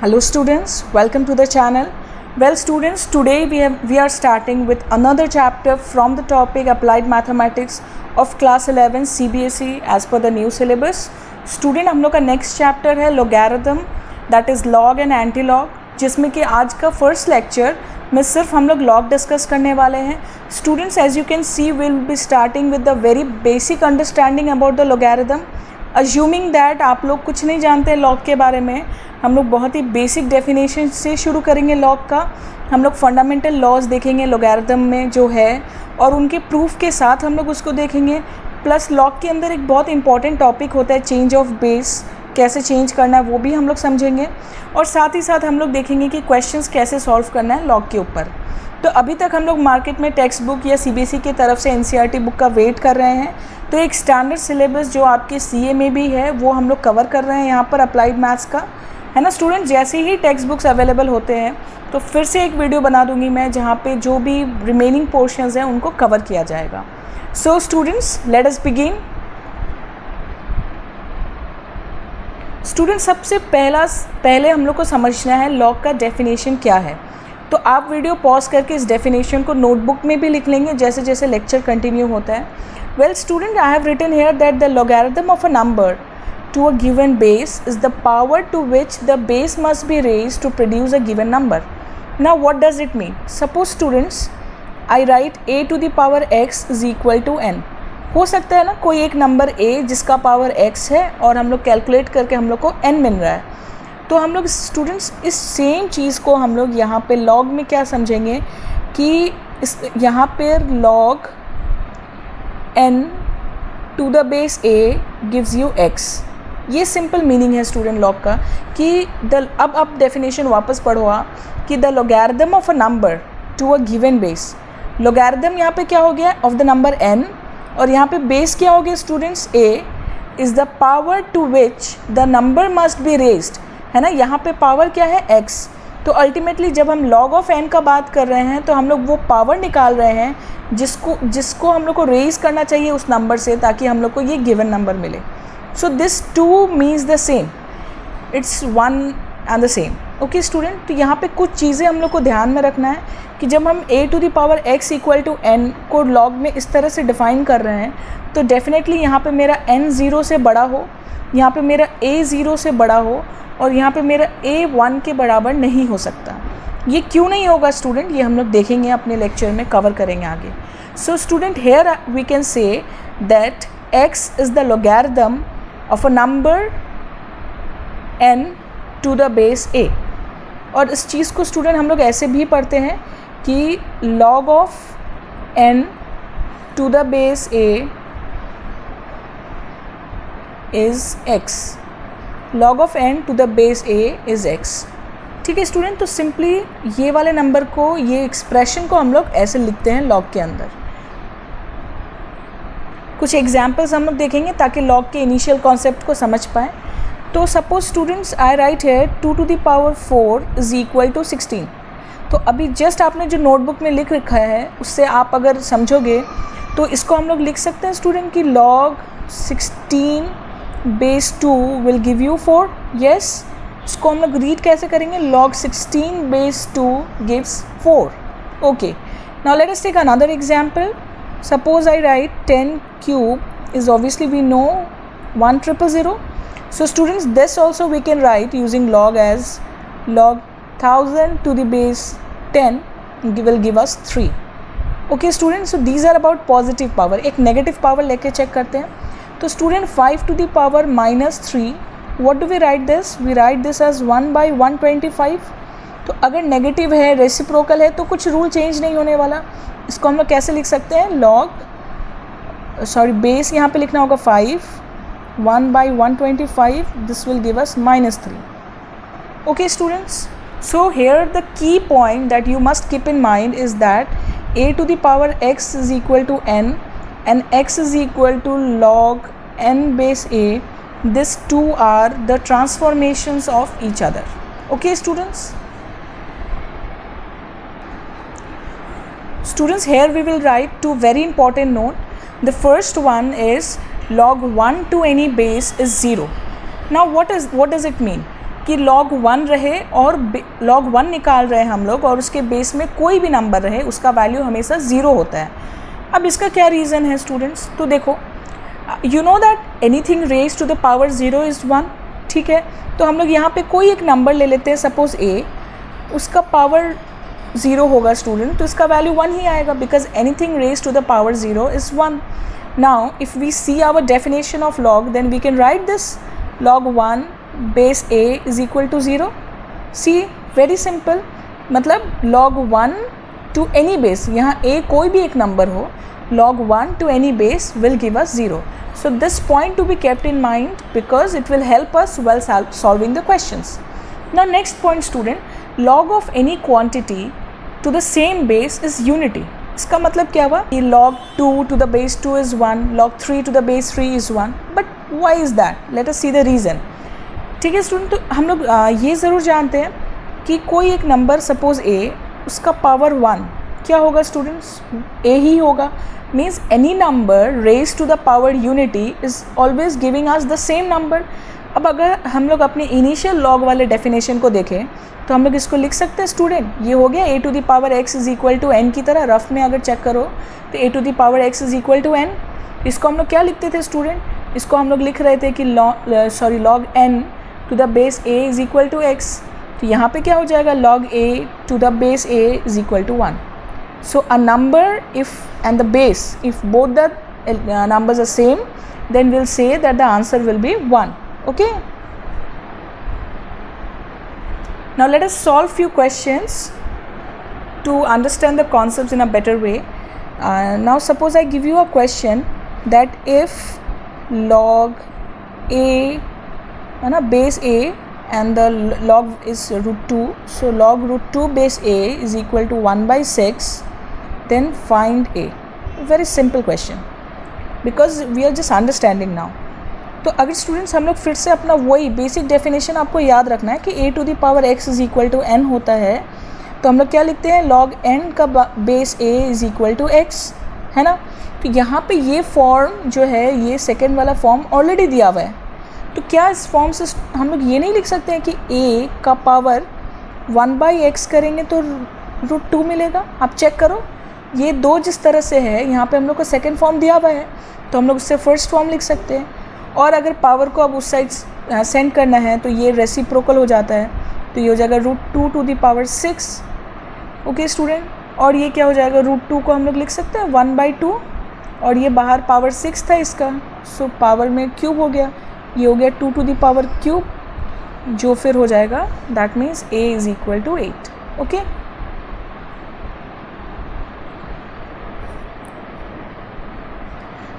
Hello students, welcome to the channel. Well students, today we are starting with another chapter from the topic Applied Mathematics of class 11 CBSE as per the new syllabus. Student हम लोग का next chapter है logarithm, that is log and anti-log, जिसमें कि आज का first lecture में सिर्फ हम लोग log डिस्कस करने वाले हैं. Students, as you can see, we'll be starting with the very basic understanding about the logarithm. Assuming that आप लोग कुछ नहीं जानते हैं लॉग के बारे में, हम लोग बहुत ही बेसिक डेफिनेशन से शुरू करेंगे लॉग का. हम लोग फंडामेंटल लॉज देखेंगे लोगैरिथम में जो है और उनके प्रूफ के साथ हम लोग उसको देखेंगे. प्लस लॉग के अंदर एक बहुत इंपॉर्टेंट टॉपिक होता है चेंज ऑफ बेस, कैसे चेंज करना है वो भी हम लोग समझेंगे. और साथ ही साथ हम लोग देखेंगे कि क्वेश्चंस कैसे सॉल्व करना है लॉग के ऊपर. तो अभी तक हम लोग मार्केट में टेक्स्ट बुक या सीबीएसई की तरफ से एनसीईआरटी बुक का वेट कर रहे हैं. तो एक स्टैंडर्ड सिलेबस जो आपके सीए में भी है वो हम लोग कवर कर रहे हैं यहाँ पर अप्लाइड मैथ्स का, है ना स्टूडेंट. जैसे ही टेक्स्ट बुक्स अवेलेबल होते हैं तो फिर से एक वीडियो बना दूंगी मैं जहाँ पे जो भी रिमेनिंग पोर्शंस हैं उनको कवर किया जाएगा. So students, let us begin. Student, सबसे पहले हम लोग को समझना है लॉग का डेफिनेशन क्या है. तो आप वीडियो पॉज करके इस डेफिनेशन को नोटबुक में भी लिख लेंगे जैसे जैसे लेक्चर कंटिन्यू होता है. Well student, I have written here that the logarithm of a number to a given base is the power to which the base must be raised to produce a given number. Now what does it mean? Suppose students, I write a to the power x is equal to n. हो सकता है ना कोई एक number a जिसका power x है और हम लोग कैलकुलेट करके हम लोग को n मिल रहा है. तो हम लोग स्टूडेंट्स इस सेम चीज़ को हम लोग यहाँ पे लॉग में क्या समझेंगे कि इस यहाँ पर log n to the base a gives you x. ये सिंपल मीनिंग है स्टूडेंट लॉग का कि अब आप डेफिनेशन वापस पढ़ो कि the logarithm of a number to a given base. Logarithm यहाँ पे क्या हो गया ऑफ द नंबर n और यहाँ पे बेस क्या हो गया students a is the power to which the number must be raised, है ना. यहाँ पे पावर क्या है x. तो अल्टीमेटली जब हम लॉग ऑफ n का बात कर रहे हैं तो हम लोग वो पावर निकाल रहे हैं जिसको हम लोग को रेज करना चाहिए उस नंबर से ताकि हम लोग को ये गिवन नंबर मिले. So this two means the same, it's one and the same. Okay student, तो यहाँ पे कुछ चीज़ें हम लोग को ध्यान में रखना है कि जब हम a to the power x equal to n को लॉग में इस तरह से डिफ़ाइन कर रहे हैं तो डेफिनेटली यहाँ पे मेरा n 0 से बड़ा हो, यहाँ पे मेरा a 0 से बड़ा हो और यहाँ पे मेरा a 1 के बराबर नहीं हो सकता. ये क्यों नहीं होगा स्टूडेंट, ये हम लोग देखेंगे अपने लेक्चर में, कवर करेंगे आगे. So student, here we can say that x is the logarithm of a number n to the base a. और इस चीज़ को स्टूडेंट हम लोग ऐसे भी पढ़ते हैं कि log of n to the base a is x. log of n to the base a is x. ठीक है स्टूडेंट, तो सिंपली ये वाले नंबर को, ये एक्सप्रेशन को हम लोग ऐसे लिखते हैं लॉग के अंदर. कुछ एग्जांपल्स हम लोग देखेंगे ताकि लॉग के इनिशियल कॉन्सेप्ट को समझ पाएँ. तो suppose students I write here 2 to the power 4 is equal to 16. तो अभी जस्ट आपने जो नोटबुक में लिख रखा है उससे आप अगर समझोगे तो इसको हम लोग लिख सकते हैं स्टूडेंट कि log 16 base 2 will give you 4. Yes, इसको हम लोग रीड कैसे करेंगे, log 16 base 2 gives 4. Okay, now let us take another example. Suppose I write 10 cube is obviously we know 1,000,000. So students, this also we can write using log as log 1000 to the base 10 will give us 3. Okay students, so these are about positive power. एक negative power लेके check करते हैं. तो student 5 to the power minus 3, what do we write this? We write this as 1 by 125. तो अगर negative है, reciprocal है तो कुछ रूल चेंज नहीं होने वाला. इसको हम लोग कैसे लिख सकते हैं, बेस यहाँ पे लिखना होगा 5, 1 by 125, this will give us -3. Okay students, so here the key point that you must keep in mind is that a to the power x is equal to n and x is equal to log n base a. These two are the transformations of each other. Okay students? Students, here we will write two very important note. The first one is log 1 to any base is 0. Now what does it mean? कि log 1 रहे और log 1 निकाल रहे हैं हम लोग और उसके बेस में कोई भी नंबर रहे उसका वैल्यू हमेशा 0 होता है। अब इसका क्या रीज़न है स्टूडेंट्स? तो देखो, you know that anything raise to the power 0 is 1, ठीक है। तो हम लोग यहाँ पे कोई एक नंबर ले लेते हैं, सपोज a, उसका पावर 0 होगा स्टूडेंट, तो इसका वैल्यू 1 ही आएगा because anything raise to the power 0 is 1। Now if we see our definition of log, then we can write this log 1 base a is equal to 0। See, very simple, मतलब log 1 to any base, यहाँ a कोई भी एक number हो, log 1 to any base will give us 0. So this point to be kept in mind because it will help us while solving the questions. Now next point student, log of any quantity to the same base is unity. इसका मतलब क्या हुआ कि log 2 to the base 2 is 1, log 3 to the base 3 is 1. But why is that? Let us see the reason. ठीक है student, तो हम लोग ये ज़रूर जानते हैं कि कोई एक नंबर सपोज a, उसका पावर 1 क्या होगा स्टूडेंट्स? a ही होगा। Means any number raise to the power unity is always giving us the same number. अब अगर हम लोग अपने इनिशियल लॉग वाले डेफिनेशन को देखें तो हम लोग इसको लिख सकते हैं स्टूडेंट, ये हो गया a to the power x is equal to n की तरह। रफ में अगर चेक करो तो a to the power x is equal to n। इसको हम लोग क्या लिखते थे स्टूडेंट? इसको हम लोग लिख रहे थे कि log n to the base a is equal to x। तो यहाँ पे क्या हो जाएगा? log a to the base a is equal to 1. So a number if and the base, if both the numbers are same, then we'll say that the answer will be 1. Okay. Now let us solve few questions to understand the concepts in a better way. Now suppose I give you a question that if log a, base a and the log is root 2, so log root 2 base a is equal to 1 by 6. Then find a. Very simple question because we are just understanding now. तो अगर students हम लोग फिर से अपना वही basic definition आपको याद रखना है कि a to the power x is equal to n होता है, तो हम लोग क्या लिखते हैं? log n का base a is equal to x, है ना। तो यहाँ पे ये फॉर्म जो है, ये सेकेंड वाला फॉर्म ऑलरेडी दिया हुआ है, तो क्या इस फॉर्म से हम लोग ये नहीं लिख सकते हैं कि a का पावर 1 बाई x करेंगे तो रूट 2 मिलेगा? आप चेक करो, ये दो जिस तरह से है, यहाँ पे हम लोग को सेकेंड फॉर्म दिया हुआ है तो हम लोग उससे फर्स्ट फॉर्म लिख सकते हैं। और अगर पावर को अब उस साइड सेंड करना है तो ये रेसिप्रोकल हो जाता है, तो ये हो जाएगा root 2 to the power 6। Okay student, और ये क्या हो जाएगा? रूट 2 को हम लोग लिख सकते हैं 1 बाई 2, और ये बाहर पावर 6 था इसका, सो पावर में क्यूब हो गया, ये हो गया 2 टू द पावर क्यूब, जो फिर हो जाएगा that means a is equal to 8. Okay,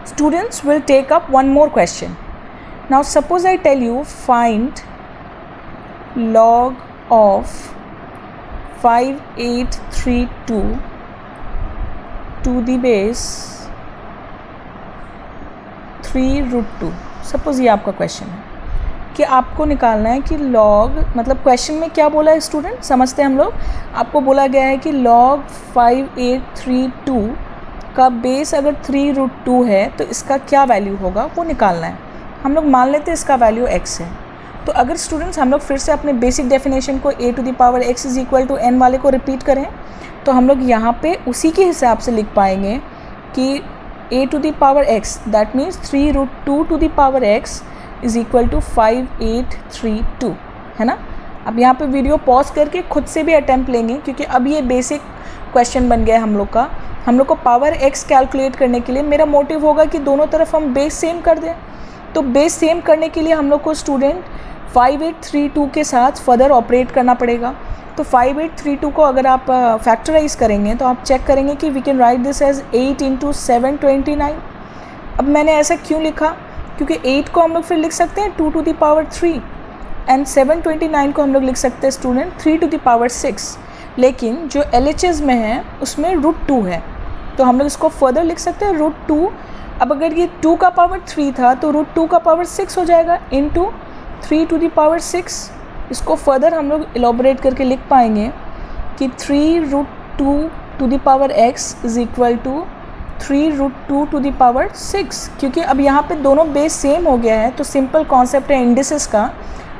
students will take up one more question. Now suppose I tell you find log of 5832 to the base 3 root 2. Suppose ये आपका question है कि आपको निकालना है कि log, मतलब क्वेश्चन में क्या बोला है स्टूडेंट, समझते हैं हम लोग। आपको बोला गया है कि log 5832 का बेस अगर 3 रूट 2 है तो इसका क्या वैल्यू होगा वो निकालना है। हम लोग मान लेते हैं इसका वैल्यू x है। तो अगर स्टूडेंट्स हम लोग फिर से अपने बेसिक डेफिनेशन को a to the power x is equal to n वाले को रिपीट करें तो हम लोग यहाँ पे उसी के हिसाब से लिख पाएंगे कि a to the power x that means 3 root 2 to the power x is equal to 5832, है ना। अब यहाँ पे वीडियो पॉज करके खुद से भी अटैम्प्ट लेंगे क्योंकि अब ये बेसिक क्वेश्चन बन गया हम लोग का। हम लोग को पावर x कैलकुलेट करने के लिए मेरा मोटिव होगा कि दोनों तरफ हम बेस सेम कर दें। तो बेस सेम करने के लिए हम लोग को स्टूडेंट 5832 के साथ फर्दर ऑपरेट करना पड़ेगा। तो 5832 को अगर आप फैक्टराइज करेंगे तो आप चेक करेंगे कि we can write this as 8 into 729। अब मैंने ऐसा क्यों लिखा? क्योंकि 8 को हम लोग फिर लिख सकते हैं 2 टू द पावर 3 एंड 729 को हम लोग लिख सकते हैं स्टूडेंट 3 टू द पावर 6। लेकिन जो LHS में है उसमें रूट 2 है, तो हम लोग इसको फर्दर लिख सकते हैं रूट 2। अब अगर ये 2 का पावर 3 था तो रूट 2 का पावर 6 हो जाएगा इंटू 3 टू द पावर 6। इसको फर्दर हम लोग एलोबरेट करके लिख पाएंगे कि 3 root 2 to the power x is equal to 3 root 2 to the power 6। क्योंकि अब यहाँ पे दोनों बेस सेम हो गया है तो सिंपल कॉन्सेप्ट है इंडिसेस का,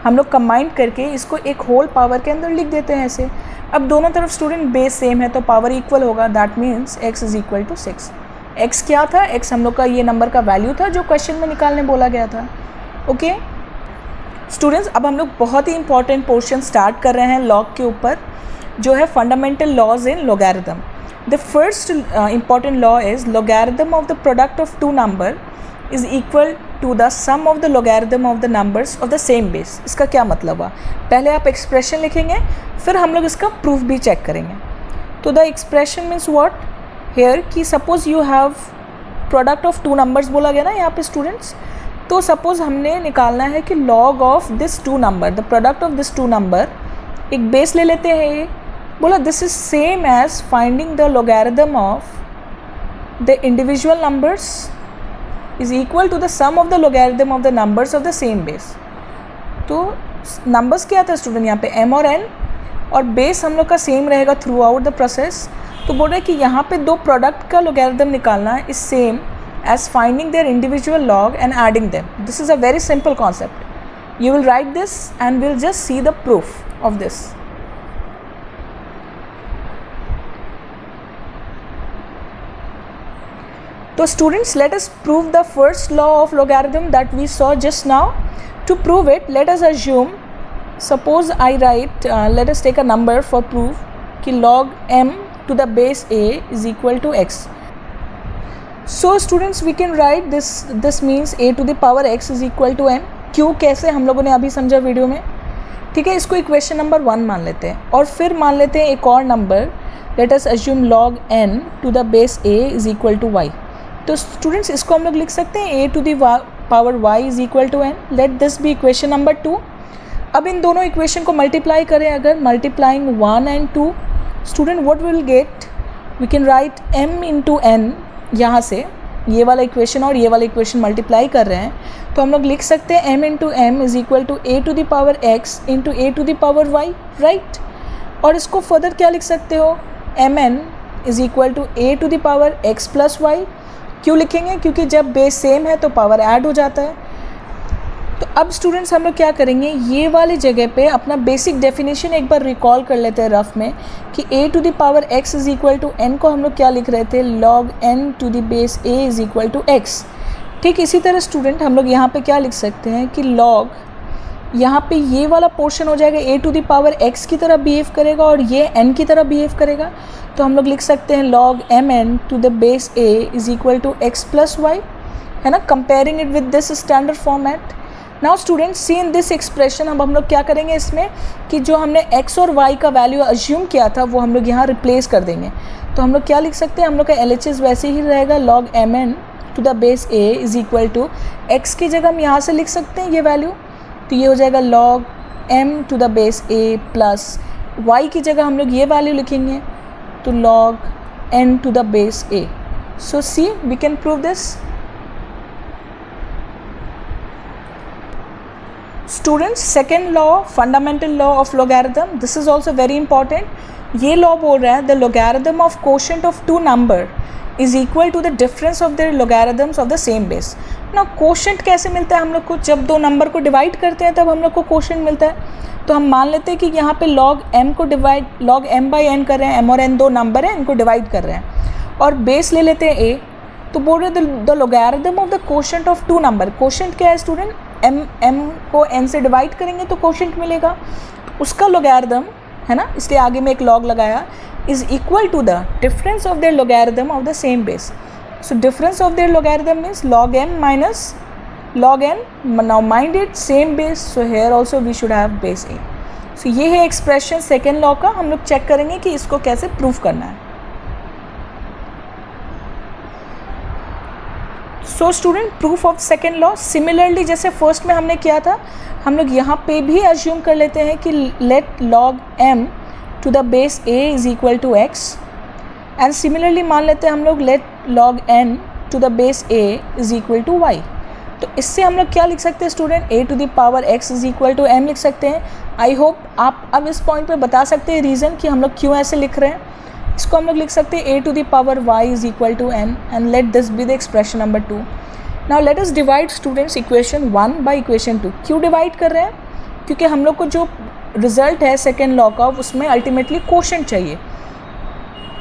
हम लोग कंबाइन करके इसको एक होल पावर के अंदर लिख देते हैं ऐसे। अब दोनों तरफ स्टूडेंट बेस सेम है तो पावर इक्वल होगा, that means x is equal to 6। x क्या था? x हम लोग का ये नंबर का वैल्यू था जो क्वेश्चन में निकालने बोला गया था। ओके स्टूडेंट्स, अब हम लोग बहुत ही इंपॉर्टेंट पोर्शन स्टार्ट कर रहे हैं लॉग के ऊपर, जो है fundamental laws in logarithm. The first important law is logarithm of the product of two number is equal to the sum of the logarithm of the numbers of the same base. इसका क्या मतलब हुआ? पहले आप expression लिखेंगे, फिर हम लोग इसका प्रूफ भी चेक करेंगे। तो the expression means what here कि suppose you have product of two numbers बोला गया ना यहाँ पे स्टूडेंट्स। तो सपोज हमने निकालना है कि log of this two number, the product of this two number, एक बेस ले लेते हैं ये, बोला this is same as finding the logarithm of the individual numbers is equal to the sum of the logarithm of the numbers of the same base। तो numbers क्या था student यहाँ पे m और n, और बेस हम लोग का सेम रहेगा थ्रू आउट द प्रोसेस। तो बोल रहे हैं कि यहाँ पे दो प्रोडक्ट का logarithm निकालना है is same as finding their individual log and adding them. This is a very simple concept. You will write this and will just see the proof of this. So students, let us prove the first law of logarithm that we saw just now. To prove it, let us assume, suppose I write, let us take a number for proof कि log m to the base a is equal to x. So students, we can write this means a to the power x is equal to m। क्यों, कैसे, हम लोगों ने अभी समझा video में। ठीक है, इसको इक्वेशन नंबर 1 मान लेते हैं और फिर मान लेते हैं एक और number, let us assume log n to the base a is equal to y। तो स्टूडेंट्स इसको हम लोग लिख सकते हैं a to the power y is equal to n। Let this be equation number 2। अब इन दोनों इक्वेशन को मल्टीप्लाई करें, अगर multiplying 1 and 2, student what will get, we can write m into n। यहाँ से ये वाला इक्वेशन और ये वाला इक्वेशन मल्टीप्लाई कर रहे हैं तो हम लोग लिख सकते हैं m into m is equal to a to the power x into a to the power y, right. और इसको फर्दर क्या लिख सकते हो, mn is equal to a to the power x plus y। क्यों लिखेंगे? क्योंकि जब बेस सेम है तो पावर ऐड हो जाता है। तो अब स्टूडेंट्स हम लोग क्या करेंगे, ये वाली जगह पे अपना बेसिक डेफिनेशन एक बार रिकॉल कर लेते हैं रफ में कि a to the power x is equal to n को हम लोग क्या लिख रहे थे, log n to the base a is equal to x। ठीक इसी तरह स्टूडेंट हम लोग यहाँ पे क्या लिख सकते हैं कि log, यहाँ पे ये वाला पोर्शन हो जाएगा a to the power x की तरह बिहेव करेगा और ये n की तरह बिहेव करेगा। तो हम लोग लिख सकते हैं log mn to the base a is equal to x plus y, है ना, comparing it with this standard format. Now students see in this expression, अब हम लोग क्या करेंगे इसमें कि जो हमने x और y का वैल्यू अज्यूम किया था वो हम लोग यहाँ रिप्लेस कर देंगे। तो हम लोग क्या लिख सकते हैं, हम लोग का LHS वैसे ही रहेगा, log mn to the base a is equal to x की जगह हम यहाँ से लिख सकते हैं ये वैल्यू, तो ये हो जाएगा log m to the base a plus y की जगह हम लोग ये वैल्यू लिखेंगे तो log n to the base a। So see, we can prove this। Students, second law, fundamental law of logarithm, this is also very important। ये law बोल रहा है the logarithm of quotient of two number is equal to the difference of their logarithms of the same base। ना quotient कैसे मिलता है हम लोग को, जब दो नंबर को डिवाइड करते हैं तब हम लोग को quotient मिलता है। तो हम मान लेते हैं कि यहाँ पे log m को divide, log m by n कर रहे हैं, m और n दो नंबर हैं, इनको डिवाइड कर रहे हैं और बेस ले लेते हैं a। तो बोल रहे हैं the logarithm of the quotient of two number. quotient क्या है स्टूडेंट, m को n से डिवाइड करेंगे तो quotient मिलेगा, उसका logarithm है ना, इसलिए आगे में एक log लगाया, is equal to the difference of their logarithm of the same base. So difference of their logarithm means log m minus log n। now mind it, same base, so here also we should have base a। so ये है expression second law का। हम लोग check करेंगे कि इसको कैसे proof करना है। So student, proof of second law similarly जैसे फर्स्ट में हमने किया था, हम लोग यहाँ पे भी अज्यूम कर लेते हैं कि let log m to the base a is equal to x and similarly मान लेते हैं हम लोग let log n to the base a is equal to y। तो इससे हम लोग क्या लिख सकते हैं student, a to the power x is equal to m लिख सकते हैं। आई होप आप अब इस पॉइंट पे बता सकते हैं रीज़न कि हम लोग क्यों ऐसे लिख रहे हैं। इसको हम लोग लिख सकते हैं a to the power y is equal to n and let this be the expression number 2। Now let us divide students equation 1 by equation 2। क्यों डिवाइड कर रहे हैं, क्योंकि हम लोग को जो रिज़ल्ट है सेकेंड लॉ का उसमें अल्टीमेटली क्वोशंट चाहिए।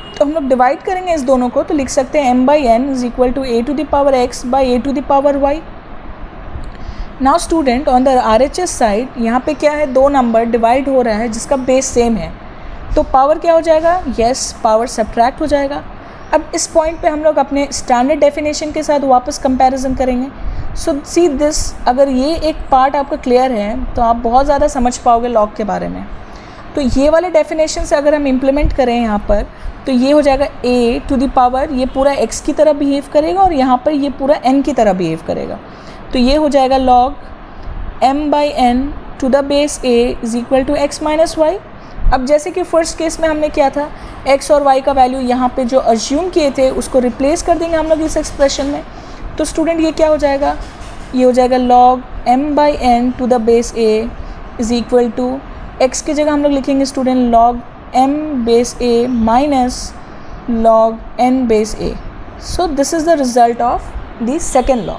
तो हम लोग डिवाइड करेंगे इस दोनों को, तो लिख सकते हैं m/n is equal to a to the power x by a to the power y। Now student on the RHS side यहाँ पे क्या है, दो नंबर डिवाइड हो रहा है जिसका बेस सेम है, तो पावर क्या हो जाएगा, यस पावर सब्ट्रैक्ट हो जाएगा। अब इस पॉइंट पे हम लोग अपने स्टैंडर्ड डेफिनेशन के साथ वापस कंपैरिजन करेंगे। सो सी दिस, अगर ये एक पार्ट आपका क्लियर है तो आप बहुत ज़्यादा समझ पाओगे लॉग के बारे में। तो ये वाले डेफिनेशन से अगर हम इम्प्लीमेंट करें यहाँ पर, तो ये हो जाएगा a टू द पावर, ये पूरा x की तरह बिहेव करेगा और यहाँ पर ये पूरा n की तरह बिहेव करेगा। तो ये हो जाएगा log m/n to the base a is equal to x minus y. अब जैसे कि फर्स्ट केस में हमने किया था, x और y का वैल्यू यहाँ पे जो अज्यूम किए थे उसको रिप्लेस कर देंगे हम लोग इस एक्सप्रेशन में। तो स्टूडेंट ये क्या हो जाएगा, ये हो जाएगा log m/n to the base a is equal to x की जगह हम लोग लिखेंगे student log m base a minus log n base a। So this is the result of the second law.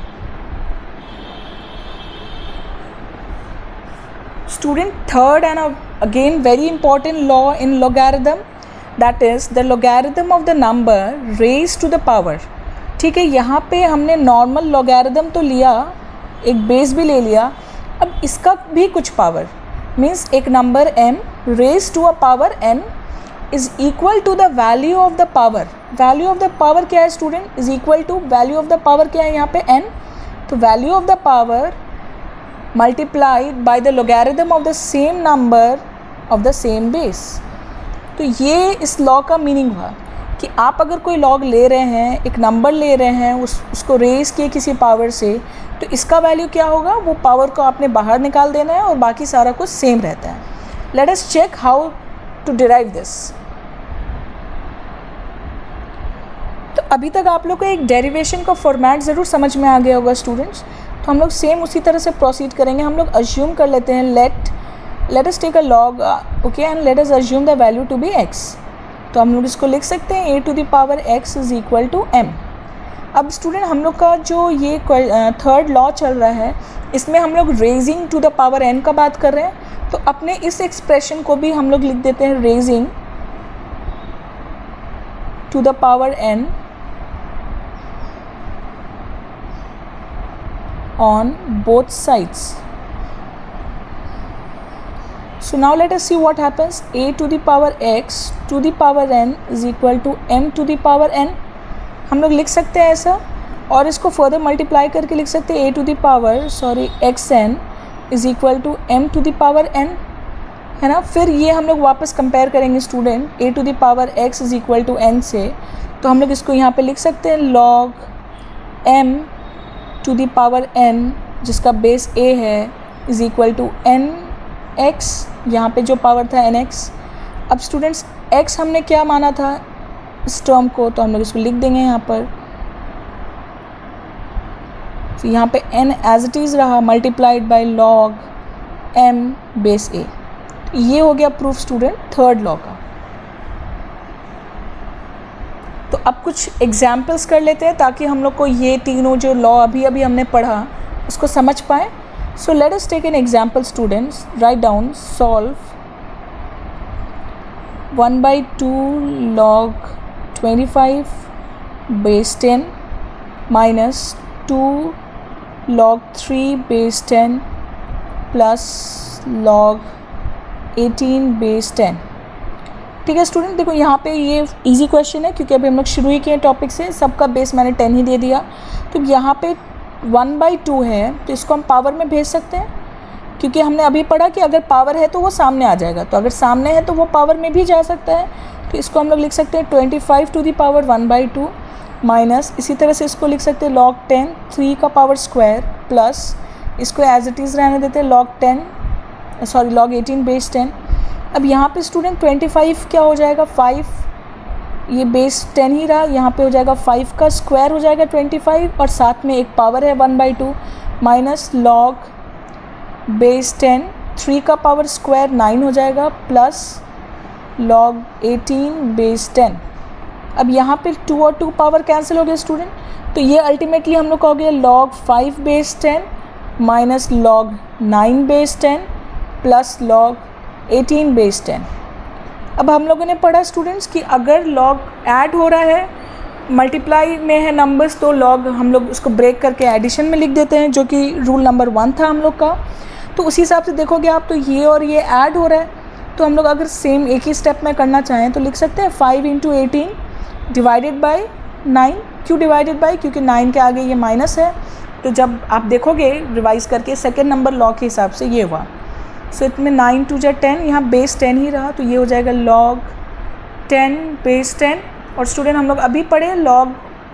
Student third and again very important law in logarithm, that is the logarithm of the number raise to the power. ठीक है, यहाँ पे हमने normal logarithm तो लिया, एक base भी ले लिया, अब इसका भी कुछ पावर मीन्स एक number m raise to a power n is equal to the value of the power. Value of the power क्या है student, is equal to value of the power क्या है यहाँ पे n, तो value of the power multiplied by the logarithm of the same number of the same base. तो ये इस लॉ का मीनिंग हुआ कि आप अगर कोई लॉग ले रहे हैं, एक नंबर ले रहे हैं, उसको रेज किए किसी पावर से, तो इसका वैल्यू क्या होगा, वो पावर को आपने बाहर निकाल देना है और बाकी सारा कुछ सेम रहता है। Let us check how to derive this. तो अभी तक आप लोग को एक डेरिवेशन का फॉर्मेट ज़रूर समझ में आ गया होगा स्टूडेंट्स। तो हम लोग सेम उसी तरह से प्रोसीड करेंगे। हम लोग अज्यूम कर लेते हैं let us take a log okay and let us assume the value to be x। तो हम लोग इसको लिख सकते हैं a to the power x is equal to m। अब स्टूडेंट हम लोग का जो ये थर्ड लॉ चल रहा है, इसमें हम लोग raising to the power n का बात कर रहे हैं। तो अपने इस एक्सप्रेशन को भी हम लोग लिख देते हैं raising to the power n on both sides. So now let us see what happens. A to the power x to the power n is equal to m to the power n. हम लोग लिख सकते हैं ऐसा, और इसको further multiply करके लिख सकते हैं a to the power xn is equal to m to the power n, है ना। फिर ये हम लोग वापस कंपेयर करेंगे student a to the power x is equal to n से। तो हम लोग इसको यहाँ पे लिख सकते हैं log m to the power n जिसका बेस a है is equal to n x, यहाँ पे जो पावर था nx। अब स्टूडेंट्स x हमने क्या माना था इस टर्म को, तो हम लोग इसको लिख देंगे यहाँ पर। तो यहाँ पे n एज इट इज़ रहा multiplied by log m base a। ये हो गया प्रूफ स्टूडेंट थर्ड लॉ का। तो अब कुछ एग्जाम्पल्स कर लेते हैं ताकि हम लोग को ये तीनों जो लॉ अभी हमने पढ़ा उसको समझ पाए। So let us take an example students, write down solve 1/2 log 25 base 10 minus 2 log 3 base 10 plus log 18 base 10। ठीक है स्टूडेंट, देखो यहाँ पे ये इजी क्वेश्चन है क्योंकि अभी हम लोग शुरू ही किए टॉपिक से, सबका बेस मैंने 10 ही दे दिया। तो यहाँ पे 1/2 है तो इसको हम पावर में भेज सकते हैं, क्योंकि हमने अभी पढ़ा कि अगर पावर है तो वो सामने आ जाएगा, तो अगर सामने है तो वो पावर में भी जा सकता है। तो इसको हम लोग लिख सकते हैं 25 टू द पावर 1/2 माइनस, इसी तरह से इसको लिख सकते हैं log 10 3 का पावर स्क्वायर प्लस इसको एज इट इज़ रहने देते हैं log 18 बेस 10। अब यहाँ पे स्टूडेंट 25 क्या हो जाएगा 5, ये बेस 10 ही रहा, यहाँ पे हो जाएगा 5 का स्क्वायर हो जाएगा 25 और साथ में एक पावर है 1/2 माइनस log बेस 10 3 का पावर स्क्वायर 9 हो जाएगा प्लस log 18 बेस 10। अब यहाँ पे 2 और 2 पावर कैंसिल हो गया स्टूडेंट, तो ये अल्टीमेटली हम लोग का हो गया log 5 base 10 minus log 9 base 10 plus log 18 base 10। अब हम लोगों ने पढ़ा स्टूडेंट्स कि अगर log ऐड हो रहा है, मल्टीप्लाई में है नंबर्स, तो log हम लोग उसको ब्रेक करके एडिशन में लिख देते हैं, जो कि रूल नंबर 1 था हम लोग का। तो उसी हिसाब से देखोगे आप, तो ये और ये ऐड हो रहा है, तो हम लोग अगर सेम एक ही स्टेप में करना चाहें तो लिख सकते हैं 5 × 18 डिवाइडेड बाई 9। क्यों डिवाइडेड बाई? क्योंकि 9 के आगे ये माइनस है। तो जब आप देखोगे रिवाइज करके सेकेंड नंबर log के हिसाब से ये हुआ। सो इसमें 9 × 2 = 10, यहाँ बेस 10 ही रहा, तो ये हो जाएगा log 10 बेस 10। और स्टूडेंट हम लोग अभी पढ़े log,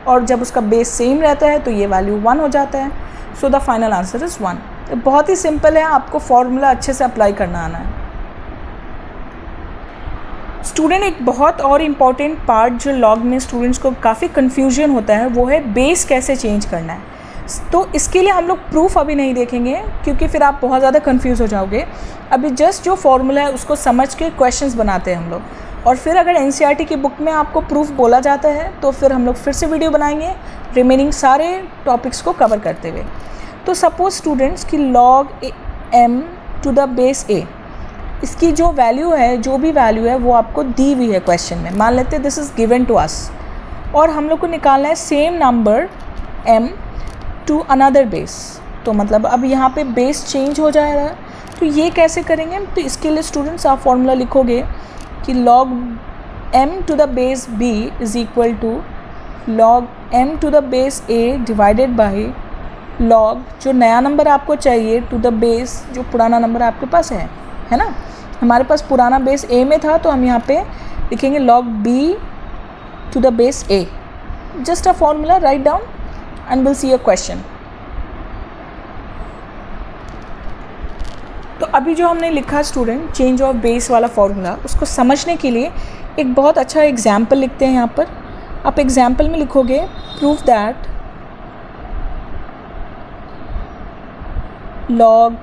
और जब उसका बेस सेम रहता है तो ये वैल्यू 1 हो जाता है। So the final answer is 1। तो बहुत ही सिंपल है, आपको फॉर्मूला अच्छे से अप्लाई करना आना है। स्टूडेंट एक बहुत और इम्पॉर्टेंट पार्ट जो log में स्टूडेंट्स को काफ़ी कन्फ्यूजन होता है, वो है बेस कैसे चेंज करना है। तो इसके लिए हम लोग प्रूफ अभी नहीं देखेंगे, क्योंकि फिर आप बहुत ज़्यादा कंफ्यूज हो जाओगे। अभी जस्ट जो फॉर्मूला है उसको समझ के क्वेश्चंस बनाते हैं हम लोग, और फिर अगर एनसीईआरटी की बुक में आपको प्रूफ बोला जाता है तो फिर हम लोग फिर से वीडियो बनाएंगे रिमेनिंग सारे टॉपिक्स को कवर करते हुए। तो सपोज स्टूडेंट्स कि log m to the base a, इसकी जो वैल्यू है, जो भी वैल्यू है वो आपको दी हुई है क्वेश्चन में। मान लेते हैं this is given to us, और हम लोग को निकालना है same number m to another base. तो मतलब अब यहाँ पे बेस चेंज हो जा रहा है, तो ये कैसे करेंगे? तो इसके लिए स्टूडेंट्स आप फॉर्मूला लिखोगे कि log m to the base b is equal to log m to the base a divided by log जो नया नंबर आपको चाहिए टू द बेस जो पुराना नंबर आपके पास है ना। हमारे पास पुराना बेस a में था, तो हम यहाँ पे लिखेंगे log b to the base a। Just a formula, write down and will see a question. तो अभी जो हमने लिखा स्टूडेंट चेंज ऑफ बेस वाला फॉर्मूला, उसको समझने के लिए एक बहुत अच्छा एग्जाम्पल लिखते हैं। यहाँ पर आप एग्जाम्पल में लिखोगे proof that log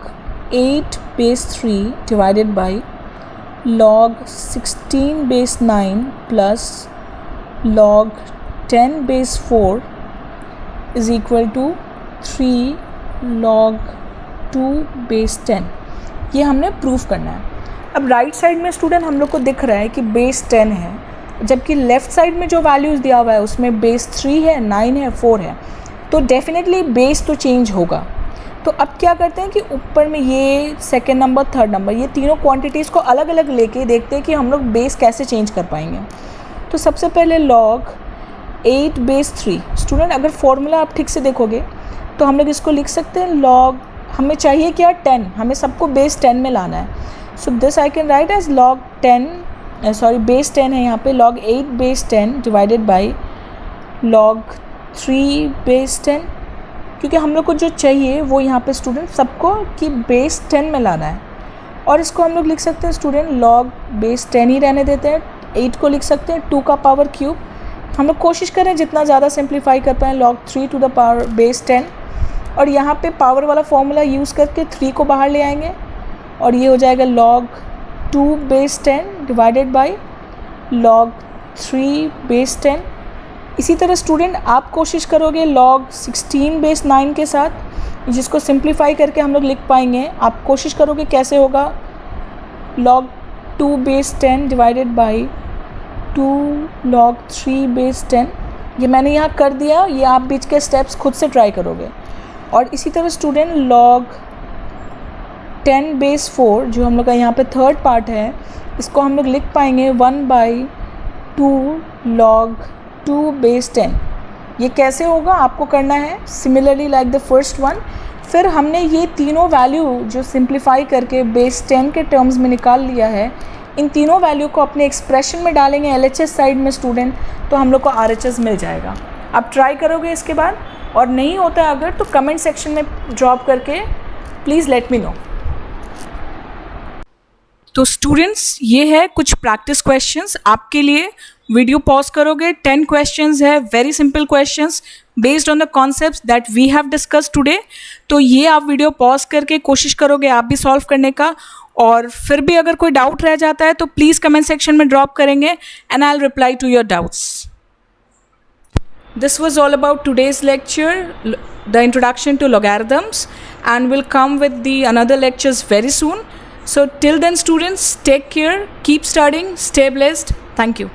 8 base 3 divided by log 16 base 9 plus log 10 base 4 is equal to 3 log 2 base 10। ये हमने प्रूफ करना है। अब राइट साइड में स्टूडेंट हम लोग को दिख रहा है कि बेस 10 है, जबकि लेफ़्ट साइड में जो वैल्यूज़ दिया हुआ है उसमें बेस 3 है, 9 है, 4 है। तो डेफिनेटली बेस तो चेंज होगा। तो अब क्या करते हैं कि ऊपर में ये सेकेंड नंबर, थर्ड नंबर, ये तीनों क्वांटिटीज़ को अलग अलग लेके देखते हैं कि हम लोग बेस कैसे चेंज कर पाएंगे। तो सबसे पहले log 8 बेस 3। स्टूडेंट अगर फॉर्मूला आप ठीक से देखोगे तो हम लोग इसको लिख सकते हैं log, हमें चाहिए क्या 10, हमें सबको बेस 10 में लाना है। So this I can write as log 10, base 10 है यहाँ पे, log 8 base 10 divided by log 3 base 10, क्योंकि हम लोग को जो चाहिए वो यहाँ पे स्टूडेंट सबको कि बेस 10 में लाना है। और इसको हम लोग लिख सकते हैं स्टूडेंट log बेस 10 ही रहने देते हैं, 8 को लिख सकते हैं 2 का पावर क्यूब। हम लोग कोशिश करें जितना ज़्यादा सिंप्लीफाई कर पाएँ, log 3 to the power base 10, और यहाँ पे पावर वाला फॉर्मूला यूज़ करके 3 को बाहर ले आएंगे, और ये हो जाएगा log 2 base 10 divided by log 3 base 10। इसी तरह स्टूडेंट आप कोशिश करोगे log 16 बेस 9 के साथ, जिसको सिंप्लीफाई करके हम लोग लिख पाएंगे। आप कोशिश करोगे कैसे होगा, log 2 base 10 divided by 2 log 3 base 10। ये मैंने यहाँ कर दिया, ये आप बीच के स्टेप्स खुद से ट्राई करोगे। और इसी तरह स्टूडेंट log 10 बेस 4 जो हम लोग का यहाँ पे थर्ड पार्ट है, इसको हम लोग लिख पाएंगे 1/2 log 2 बेस 10। ये कैसे होगा आपको करना है similarly like the first one. फिर हमने ये तीनों वैल्यू जो सिंप्लीफाई करके बेस 10 के टर्म्स में निकाल लिया है, इन तीनों वैल्यू को अपने एक्सप्रेशन में डालेंगे LHS साइड में स्टूडेंट, तो हम लोग को RHS मिल जाएगा। आप ट्राई करोगे इसके बाद, और नहीं होता अगर तो कमेंट सेक्शन में ड्रॉप करके प्लीज़ लेट मी नो। तो स्टूडेंट्स ये है कुछ प्रैक्टिस क्वेश्चंस आपके लिए। वीडियो पॉज करोगे, 10 क्वेश्चंस है, very simple questions based on the concepts that we have discuss today. तो ये आप वीडियो पॉज करके कोशिश करोगे आप भी सॉल्व करने का, और फिर भी अगर कोई डाउट रह जाता है तो प्लीज़ कमेंट सेक्शन में ड्रॉप करेंगे and I will reply to your doubts. This was all about today's lecture, the introduction to logarithms, and we'll come with the another lectures very soon. So till then students, take care, keep studying, stay blessed. Thank you.